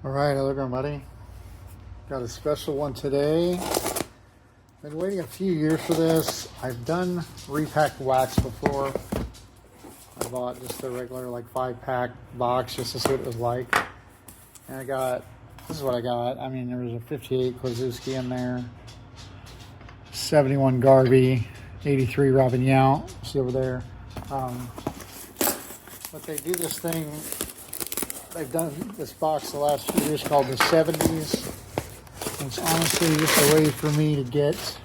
All right, hello everybody. Got a special one today. Been waiting a few years for this. I've done repacked wax before. I bought just the regular like 5-pack box just to see what it was like. And this is what I got. I mean, there was a 58 Klazuski in there, 71 Garvey, 83 Robin Yount. See over there. But they do this thing. They've done this box the last few years called the 70s. It's honestly just a way for me to get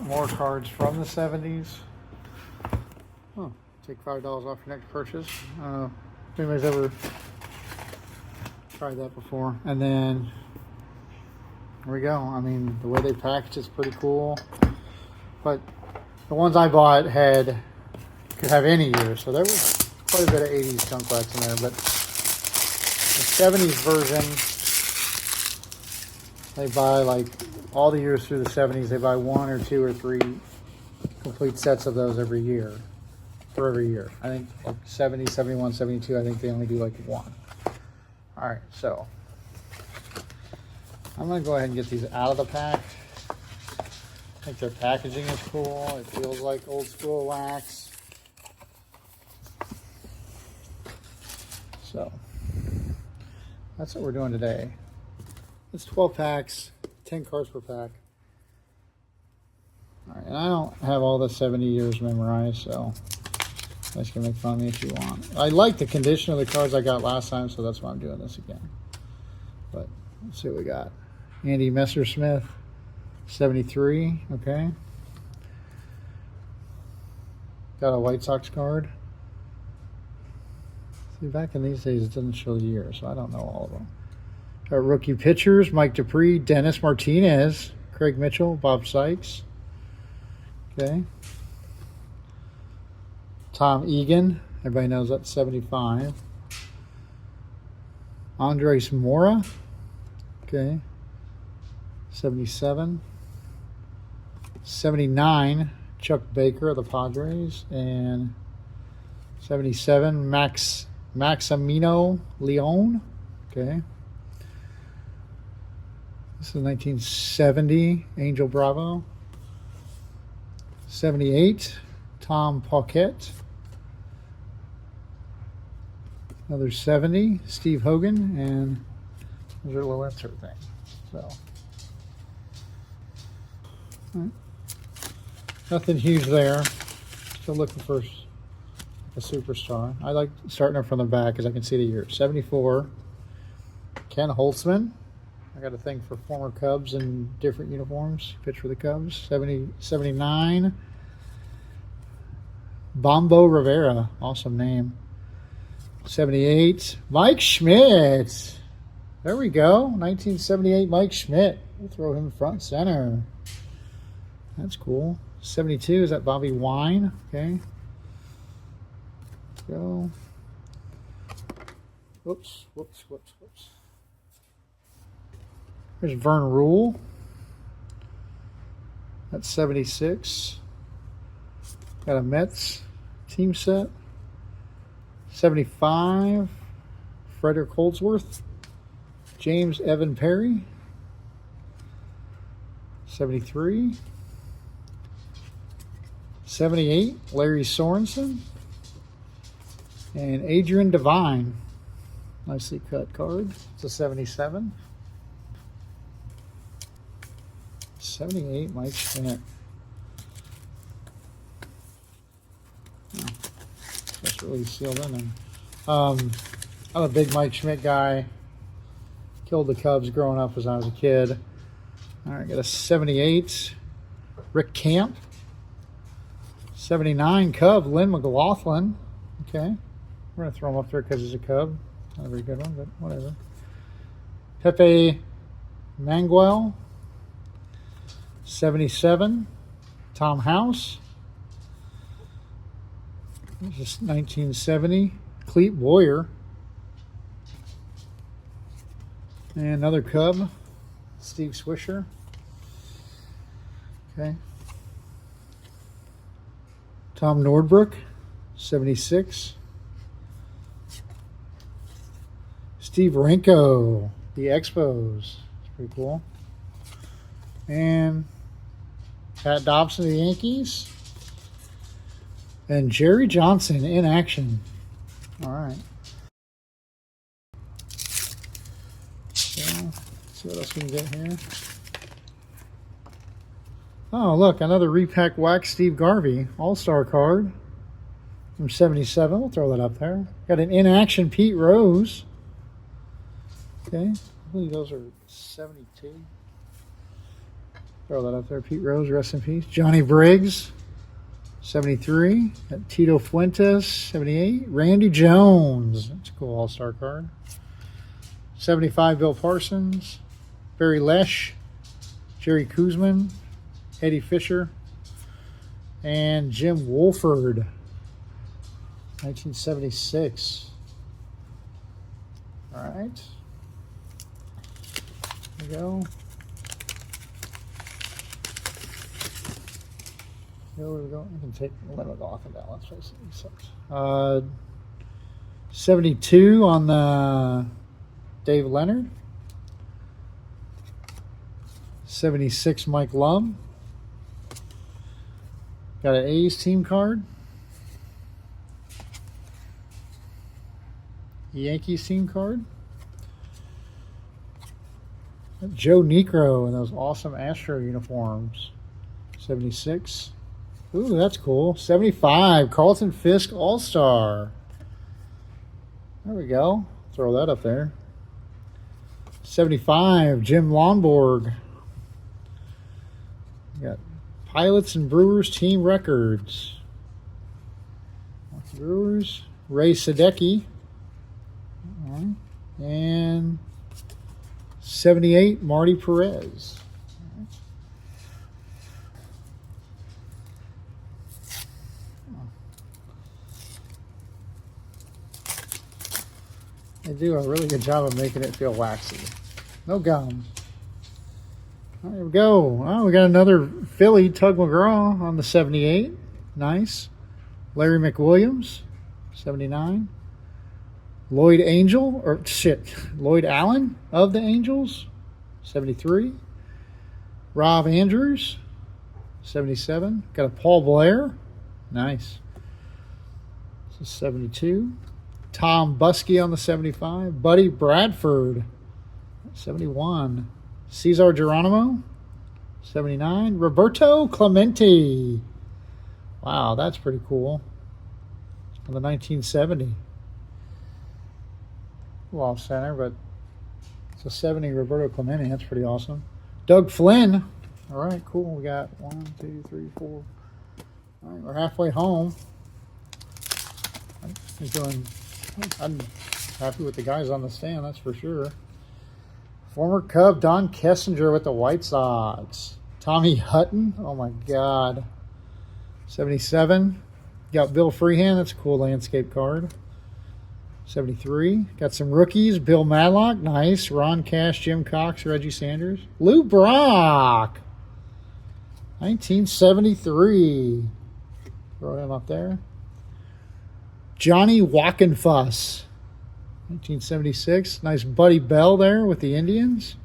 more cards from the 70s. Oh, take $5 off your next purchase. If anybody's ever tried that before. And then there we go. I mean, the way they package is pretty cool. But the ones I bought could have any year, so there was quite a bit of 80s junk wax in there. But the 70s version, they buy like all the years through the 70s. They buy 1 or 2 or 3 complete sets of those every year. For every year. I think like 70, 71, 72, I think they only do like 1. All right, so I'm going to go ahead and get these out of the pack. I think their packaging is cool. It feels like old school wax. So that's what we're doing today. It's 12 packs, 10 cards per pack. All right, and I don't have all the 70 years memorized, so you guys can make fun of me if you want. I like the condition of the cards I got last time, so that's why I'm doing this again. But let's see what we got. Andy Messersmith, 73, okay. Got a White Sox card. See, back in these days, it doesn't show the year, so I don't know all of them. Got rookie pitchers, Mike Dupree, Dennis Martinez, Craig Mitchell, Bob Sykes. Okay. Tom Egan, everybody knows that's 75. Andres Mora, okay. 77. 79, Chuck Baker of the Padres. And 77, Maximino Leon, okay. This is 1970, Angel Bravo. 78, Tom Paquette. Another 70, Steve Hogan, and those are little insert things. So, right. Nothing huge there. Still looking for a superstar. I like starting up from the back because I can see the year. 74, Ken Holtzman. I got a thing for former Cubs in different uniforms. Pitch for the Cubs. 79. Bombo Rivera. Awesome name. 78. Mike Schmidt. There we go. 1978 Mike Schmidt. We'll throw him front center. That's cool. 72. Is that Bobby Wine? Okay. Let's go. Whoops. There's Vern Rule. That's 76. Got a Mets team set. 75. Frederick Holdsworth. James Evan Perry. 73. 78. Larry Sorensen. And Adrian Devine. Nicely cut card. It's a 77. 78, Mike Schmidt. Oh, that's really sealed in there. I'm a big Mike Schmidt guy. Killed the Cubs growing up as I was a kid. All right, got a 78, Rick Camp. 79, Cub, Lynn McLaughlin. Okay. We're going to throw him up there because he's a Cub. Not a very good one, but whatever. Pepe Manguel. 77, Tom House. This is 1970, Clete Boyer. And another Cub, Steve Swisher. Okay. Tom Nordbrook, 76. Steve Renko, the Expos. It's pretty cool. And Pat Dobson of the Yankees. And Jerry Johnson in action. All right. So, let's see what else we can get here. Oh, look, another Repacked Wax Steve Garvey All-Star card from 77. We'll throw that up there. Got an in-action Pete Rose. Okay, I believe those are 72. Throw that up there. Pete Rose, rest in peace. Johnny Briggs, 73. Got Tito Fuentes, 78. Randy Jones. That's a cool All-Star card. 75, Bill Parsons. Barry Lesh. Jerry Kuzman. Eddie Fisher. And Jim Wolford. 1976. All right. There we go. Here we go. You can take the limit off of that. Let's face it. 72 on the Dave Leonard. 76 Mike Lum. Got an A's team card. Yankees team card. Joe Niekro in those awesome Astro uniforms. 76. Ooh, that's cool. 75, Carlton Fisk All-Star. There we go. Throw that up there. 75, Jim Lonborg. We got Pilots and Brewers team records. Brewers, Ray Sadecki. And 78, Marty Perez. They do a really good job of making it feel waxy. No gum. There we go. Oh, we got another Philly, Tug McGraw on the 78. Nice. Larry McWilliams, 79. Lloyd Allen of the Angels, 73. Rob Andrews, 77. Got a Paul Blair. Nice. This is 72. Tom Buskey on the 75. Buddy Bradford, 71. Cesar Geronimo, 79. Roberto Clemente. Wow, that's pretty cool. On the 1970. Off center, but it's a 70 Roberto Clemente. That's pretty awesome. Doug Flynn. All right, cool. We got 1, 2, 3, 4. All right, we're halfway home. I'm happy with the guys on the stand, that's for sure. Former Cub Don Kessinger with the White Sox. Tommy Hutton. Oh my God. 77. Got Bill Freehan. That's a cool landscape card. 73. Got some rookies. Bill Madlock. Nice. Ron Cash, Jim Cox, Reggie Sanders. Lou Brock. 1973. Throw him up there. Johnny Walkenfuss. 1976. Nice Buddy Bell there with the Indians.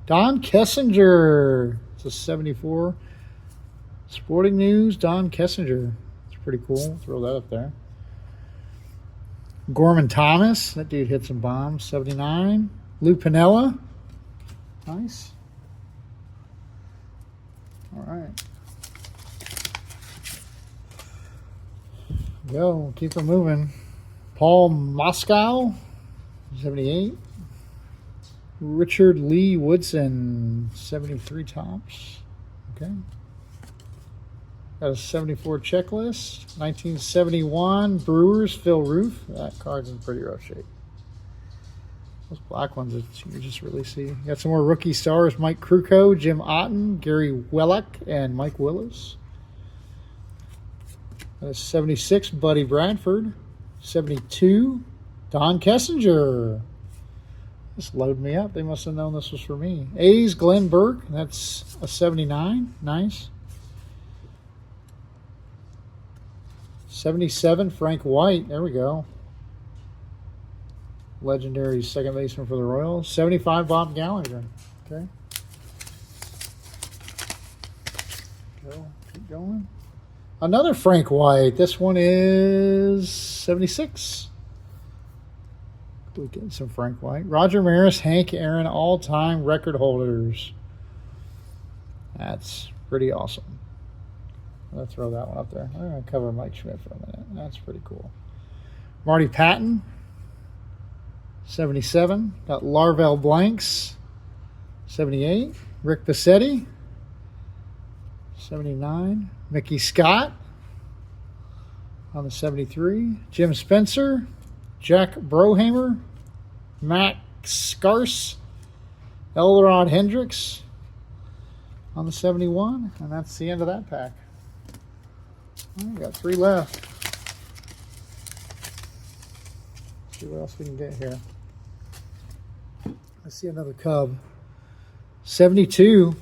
Don Kessinger. It's a 74. Sporting News. Don Kessinger. It's pretty cool. Throw that up there. Gorman Thomas, that dude hit some bombs. 79. Lou Piniella. Nice. All right. Go. Keep it moving. Paul Moscow. 78. Richard Lee Woodson. 73 tops. Okay. Got a 74 checklist. 1971 Brewers, Phil Roof. That card's in pretty rough shape. Those black ones that you just really see. Got some more rookie stars. Mike Krukow, Jim Otten, Gary Wellock, and Mike Willis. Got a 76 Buddy Bradford. 72 Don Kessinger. Just load me up. They must have known this was for me. A's Glenn Burke. That's a 79. Nice. 77, Frank White. There we go. Legendary second baseman for the Royals. 75, Bob Gallagher. Okay. Keep going. Another Frank White. This one is 76. We're getting some Frank White. Roger Maris, Hank Aaron, all-time record holders. That's pretty awesome. I'll throw that one up there. I'm going to cover Mike Schmidt for a minute. That's pretty cool. Marty Patton, 77. Got Larvell Blanks, 78. Rick Bassetti, 79. Mickey Scott on the 73. Jim Spencer, Jack Brohamer, Max Scarce, Elrod Hendricks on the 71. And that's the end of that pack. We got 3 left. Let's see what else we can get here. Let's see another Cub. 72.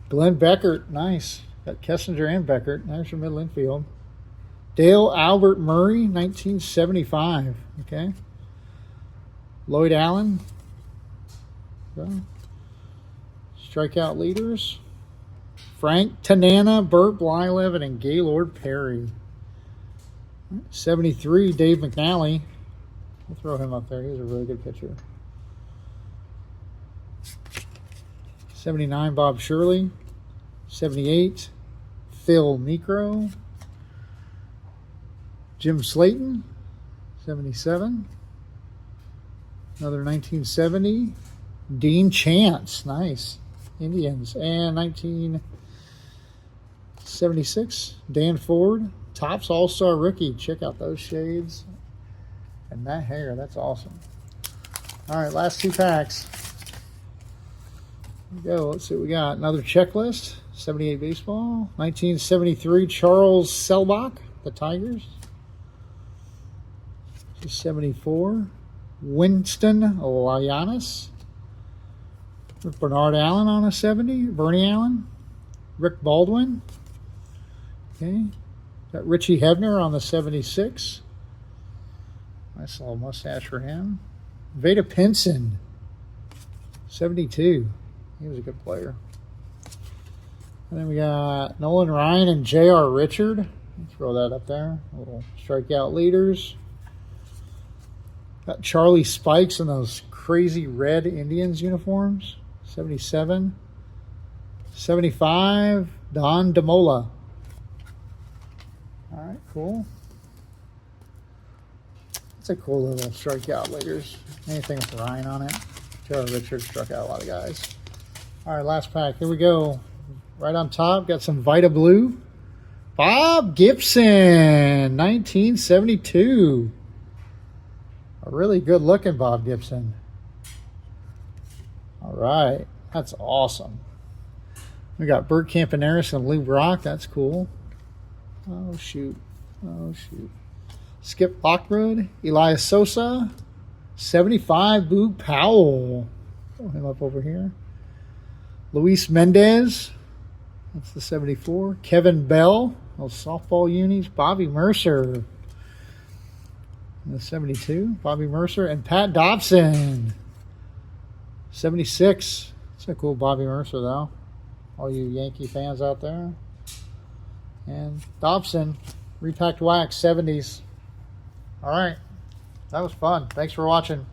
Glenn Beckert, nice. Got Kessinger and Beckert. There's your middle infield. Dale Albert Murray, 1975. Okay. Lloyd Allen. Okay. Strikeout leaders. Frank Tanana, Burt Blyleven, and Gaylord Perry. 73, Dave McNally. We'll throw him up there. He's a really good pitcher. 79, Bob Shirley. 78, Phil Necro. Jim Slayton, 77. Another 1970, Dean Chance. Nice. Indians. And 1976, Dan Ford. Topps All-Star Rookie. Check out those shades. And that hair. That's awesome. All right, last 2 packs. Here we go. Let's see what we got. Another checklist. 78 baseball. 1973, Charles Selbach, the Tigers. 74, Winston Lyanis. Bernard Allen on a 70. Bernie Allen. Rick Baldwin. Okay. Got Richie Hebner on the 76. Nice little mustache for him. Veda Pinson, 72. He was a good player. And then we got Nolan Ryan and J.R. Richard. Let's throw that up there. A little strikeout leaders. Got Charlie Spikes in those crazy red Indians uniforms. 77. 75, Don DeMola. All right, cool. It's a cool little strikeout leaders. Anything with Ryan on it. J.R. Richard struck out a lot of guys. All right, last pack. Here we go. Right on top, got some Vita Blue. Bob Gibson, 1972. A really good looking Bob Gibson. All right, that's awesome. We got Bert Campaneris and Lou Brock. That's cool. Oh, shoot. Oh, shoot. Skip Lockwood, Elias Sosa, 75, Boog Powell. Throw him up over here. Luis Mendez. That's the 74. Kevin Bell, those softball unis. Bobby Mercer, the 72. Bobby Mercer and Pat Dobson, 76. That's a cool Bobby Mercer, though. All you Yankee fans out there. And Dobson, Repacked Wax, 70s. All right. That was fun. Thanks for watching.